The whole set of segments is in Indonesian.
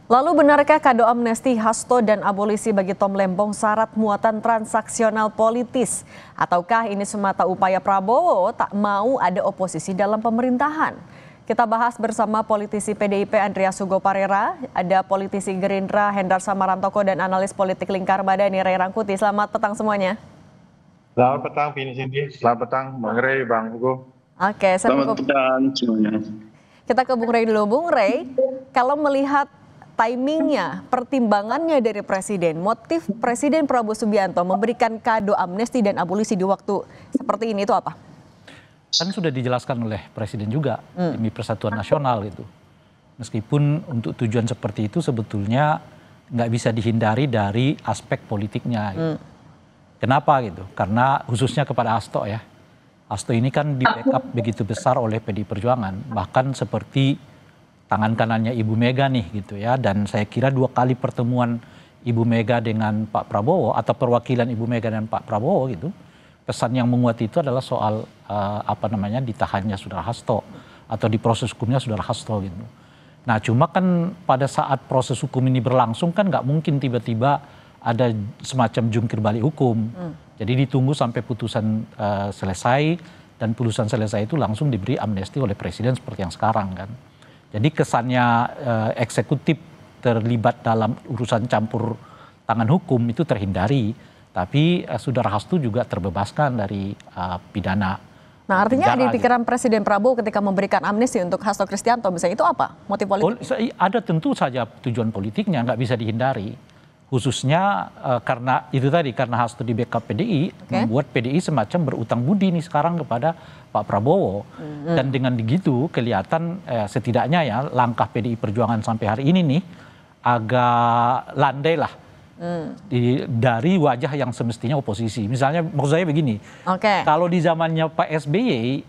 Lalu benarkah kado amnesti Hasto dan abolisi bagi Tom Lembong syarat muatan transaksional politis? Ataukah ini semata upaya Prabowo tak mau ada oposisi dalam pemerintahan? Kita bahas bersama politisi PDIP Andreas Hugo Parera, ada politisi Gerindra Hendar Samarantoko dan analis politik Lingkar Madani Ray Rangkuti. Selamat petang semuanya. Selamat petang, Vini Cindy. Selamat petang, Bang Ray, Bang Hugo. Oke, selamat petang semuanya. Kita ke Bung Ray dulu. Bung Ray, kalau melihat timingnya, pertimbangannya dari Presiden, motif Presiden Prabowo Subianto memberikan kado amnesti dan abolisi di waktu seperti ini itu apa? Kan sudah dijelaskan oleh Presiden juga demi persatuan nasional gitu. Meskipun untuk tujuan seperti itu sebetulnya nggak bisa dihindari dari aspek politiknya. Gitu. Kenapa gitu? Karena khususnya kepada Hasto ya. Hasto ini kan di backup begitu besar oleh PDI Perjuangan, bahkan seperti tangan kanannya Ibu Mega nih gitu ya. Dan saya kira 2 kali pertemuan Ibu Mega dengan Pak Prabowo atau perwakilan Ibu Mega dan Pak Prabowo gitu, pesan yang menguat itu adalah soal ditahannya saudara Hasto atau di proses hukumnya saudara Hasto gitu. Nah cuma kan pada saat proses hukum ini berlangsung kan nggak mungkin tiba-tiba ada semacam jungkir balik hukum. Jadi ditunggu sampai putusan selesai, dan putusan selesai itu langsung diberi amnesti oleh Presiden seperti yang sekarang kan. Jadi kesannya eksekutif terlibat dalam urusan campur tangan hukum itu terhindari, tapi saudara Hasto juga terbebaskan dari pidana. Nah artinya di pikiran Presiden Prabowo ketika memberikan amnesti untuk Hasto Kristianto misalnya itu apa? Motif politik? Ada tentu saja tujuan politiknya, nggak bisa dihindari. Khususnya karena itu tadi, karena Hasto di backup PDI, membuat PDI semacam berutang budi nih sekarang kepada Pak Prabowo. Dan dengan begitu kelihatan setidaknya ya langkah PDI Perjuangan sampai hari ini nih agak landai lah dari wajah yang semestinya oposisi. Misalnya maksud saya begini, kalau di zamannya Pak SBY,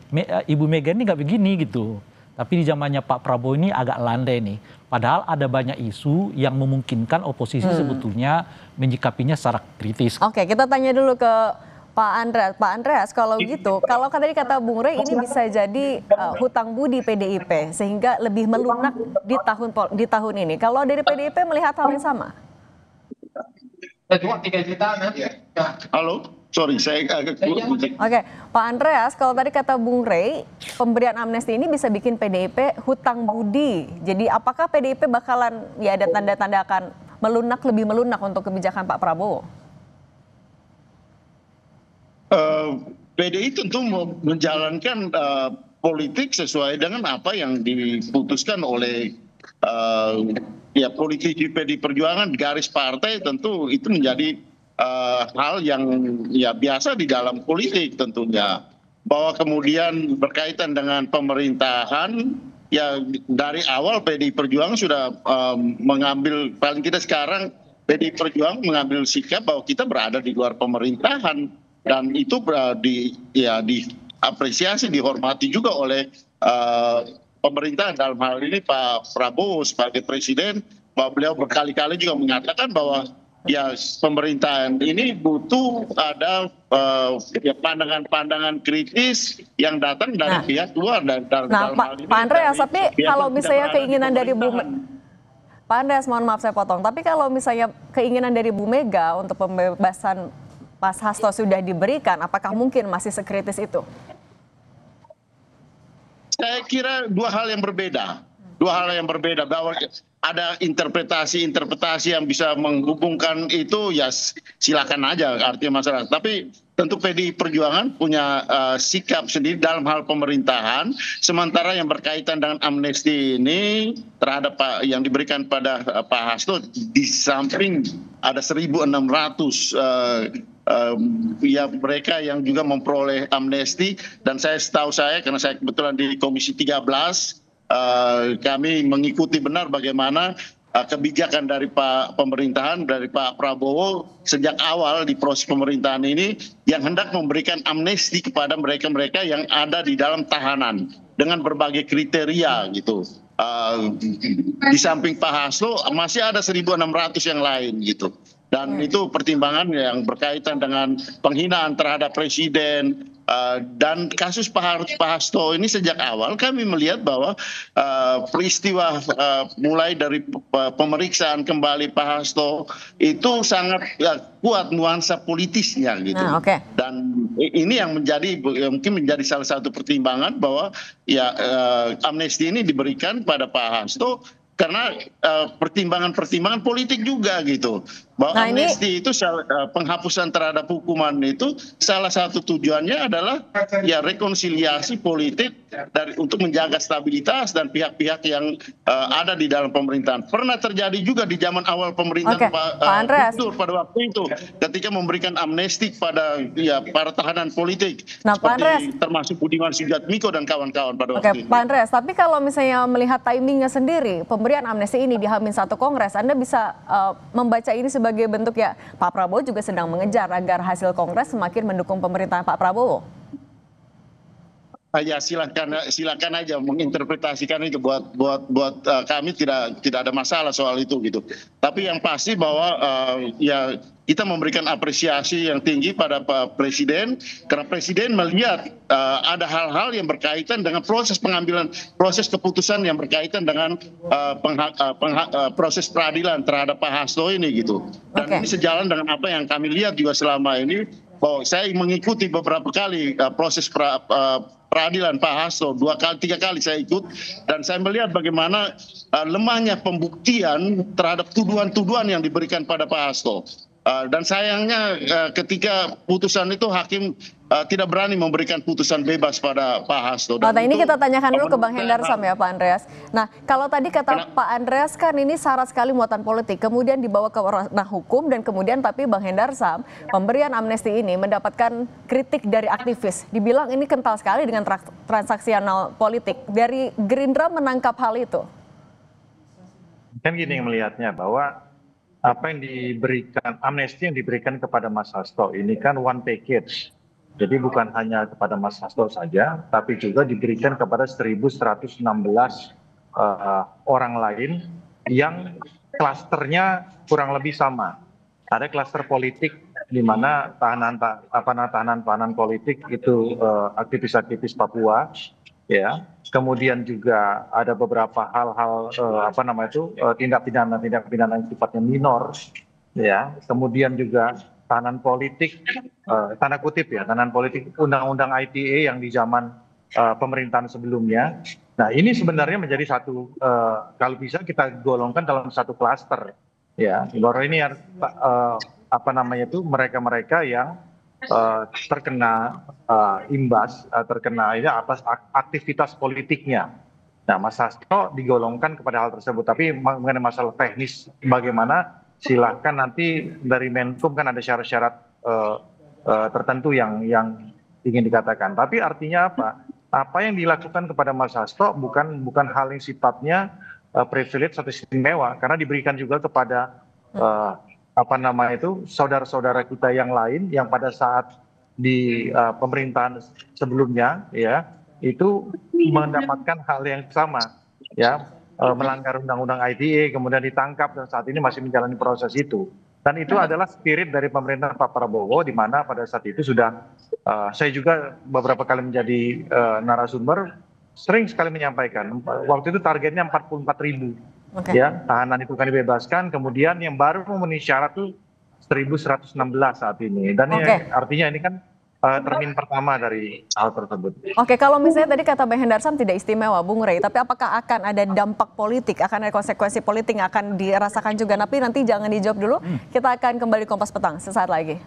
Ibu Mega ini nggak begini gitu. Tapi di zamannya Pak Prabowo ini agak landai nih. Padahal ada banyak isu yang memungkinkan oposisi sebetulnya menyikapinya secara kritis. Oke, kita tanya dulu ke Pak Andreas. Pak Andreas, kalau gitu, kalau tadi kata Bung Ray ini bisa jadi hutang budi PDIP sehingga lebih melunak di tahun ini. Kalau dari PDIP melihat hal yang sama? Halo. Sorry, saya agak kurang. Oke, Pak Andreas, kalau tadi kata Bung Ray, pemberian amnesti ini bisa bikin PDIP hutang budi. Jadi apakah PDIP bakalan ya ada tanda-tanda akan lebih melunak untuk kebijakan Pak Prabowo? PDI tentu menjalankan politik sesuai dengan apa yang diputuskan oleh politisi PDI Perjuangan, garis partai, tentu itu menjadi hal yang ya biasa di dalam politik tentunya. Bahwa kemudian berkaitan dengan pemerintahan, ya dari awal PDI Perjuangan sudah mengambil, paling kita sekarang PDI Perjuangan mengambil sikap bahwa kita berada di luar pemerintahan, dan itu diapresiasi, dihormati juga oleh pemerintahan, dalam hal ini Pak Prabowo sebagai presiden, bahwa beliau berkali-kali juga mengatakan bahwa ya pemerintahan ini butuh ada pandangan-pandangan kritis yang datang dari pihak luar. Pak Andreas, tapi kalau misalnya keinginan dari Pak Andreas, mohon maaf saya potong, tapi kalau misalnya keinginan dari Bu Mega untuk pembebasan Mas Hasto sudah diberikan, apakah mungkin masih sekritis itu? Saya kira dua hal yang berbeda, bahwa ada interpretasi yang bisa menghubungkan itu, ya silakan aja artinya masyarakat. Tapi tentu PDI Perjuangan punya sikap sendiri dalam hal pemerintahan, sementara yang berkaitan dengan amnesti ini terhadap yang diberikan pada Pak Hasto, di samping ada 1.600 mereka yang juga memperoleh amnesti, dan setahu saya karena saya kebetulan di Komisi 13, kami mengikuti benar bagaimana kebijakan dari pemerintahan, dari Pak Prabowo sejak awal di proses pemerintahan ini, yang hendak memberikan amnesti kepada mereka-mereka yang ada di dalam tahanan dengan berbagai kriteria gitu. Di samping Pak Hasto masih ada 1.600 yang lain gitu. Dan itu pertimbangan yang berkaitan dengan penghinaan terhadap presiden, Dan kasus Pak Hasto ini sejak awal kami melihat bahwa peristiwa mulai dari pemeriksaan kembali Pak Hasto itu sangat kuat nuansa politisnya gitu. Dan ini yang mungkin menjadi salah satu pertimbangan bahwa ya amnesti ini diberikan pada Pak Hasto karena pertimbangan-pertimbangan politik juga gitu. Bahwa amnesti itu penghapusan terhadap hukuman itu salah satu tujuannya adalah ya rekonsiliasi politik untuk menjaga stabilitas dan pihak-pihak yang ada di dalam pemerintahan. Pernah terjadi juga di zaman awal pemerintahan Pak Dur pada waktu itu ketika memberikan amnesti pada para tahanan politik seperti termasuk Budiman Sujatmiko dan kawan-kawan pada waktu itu. Pak Andreas, tapi kalau misalnya melihat timingnya sendiri, pemberian amnesti ini di H-1 Kongres, Anda bisa membaca ini sebagai bentuk ya Pak Prabowo juga sedang mengejar agar hasil Kongres semakin mendukung pemerintahan Pak Prabowo. Ya silakan aja menginterpretasikan itu buat kami tidak ada masalah soal itu gitu. Tapi yang pasti bahwa ya kita memberikan apresiasi yang tinggi pada Pak Presiden karena Presiden melihat ada hal-hal yang berkaitan dengan proses keputusan yang berkaitan dengan proses peradilan terhadap Pak Hasto ini gitu. Dan ini sejalan dengan apa yang kami lihat juga selama ini. Bahwa saya mengikuti beberapa kali proses peradilan Pak Hasto 3 kali saya ikut dan saya melihat bagaimana lemahnya pembuktian terhadap tuduhan-tuduhan yang diberikan pada Pak Hasto. Dan sayangnya ketika putusan itu hakim tidak berani memberikan putusan bebas pada Pak Hasto. Nah ini kita tanyakan dulu ke Bang Hendarsam ya Pak Andreas. Nah kalau tadi kata Pak Andreas kan ini syarat sekali muatan politik, kemudian dibawa ke ranah hukum dan kemudian tapi Bang Hendarsam pemberian amnesti ini mendapatkan kritik dari aktivis. Dibilang ini kental sekali dengan transaksional politik. Dari Gerindra menangkap hal itu? Kan gini yang melihatnya bahwa apa yang diberikan, amnesti yang diberikan kepada Mas Hasto ini kan one package. Jadi bukan hanya kepada Mas Hasto saja, tapi juga diberikan kepada 1.116 orang lain yang klasternya kurang lebih sama. Ada klaster politik di mana tahanan politik itu aktivis-aktivis Papua, ya. Kemudian juga ada beberapa hal-hal tindak pidana yang sifatnya minor, ya. Kemudian juga tahanan politik, tanda kutip ya, tahanan politik undang-undang ITE yang di zaman pemerintahan sebelumnya. Nah ini sebenarnya menjadi satu, kalau bisa kita golongkan dalam satu klaster, ya. Bahwa ini mereka-mereka yang terkena imbas, terkena ini atas aktivitas politiknya. Nah, Mas Hasto digolongkan kepada hal tersebut. Tapi mengenai masalah teknis bagaimana, silahkan nanti dari Menkum kan ada syarat-syarat tertentu yang ingin dikatakan. Tapi artinya apa? Apa yang dilakukan kepada Mas Hasto bukan hal yang sifatnya privilege atau istimewa, karena diberikan juga kepada saudara-saudara kita yang lain yang pada saat di pemerintahan sebelumnya ya itu mendapatkan hal yang sama ya, melanggar undang-undang ITE kemudian ditangkap dan saat ini masih menjalani proses itu. Dan itu adalah spirit dari pemerintahan Pak Prabowo, di mana pada saat itu sudah saya juga beberapa kali menjadi narasumber sering sekali menyampaikan waktu itu targetnya 44.000. Ya, tahanan itu kan dibebaskan, kemudian yang baru memenuhi syarat itu 1.116 saat ini. Dan artinya ini kan termin pertama dari hal tersebut. Kalau misalnya tadi kata Bang Hendarsam tidak istimewa, Bung Rey, tapi apakah akan ada dampak politik, akan ada konsekuensi politik yang akan dirasakan juga? Tapi nanti jangan dijawab dulu, kita akan kembali Kompas Petang sesaat lagi.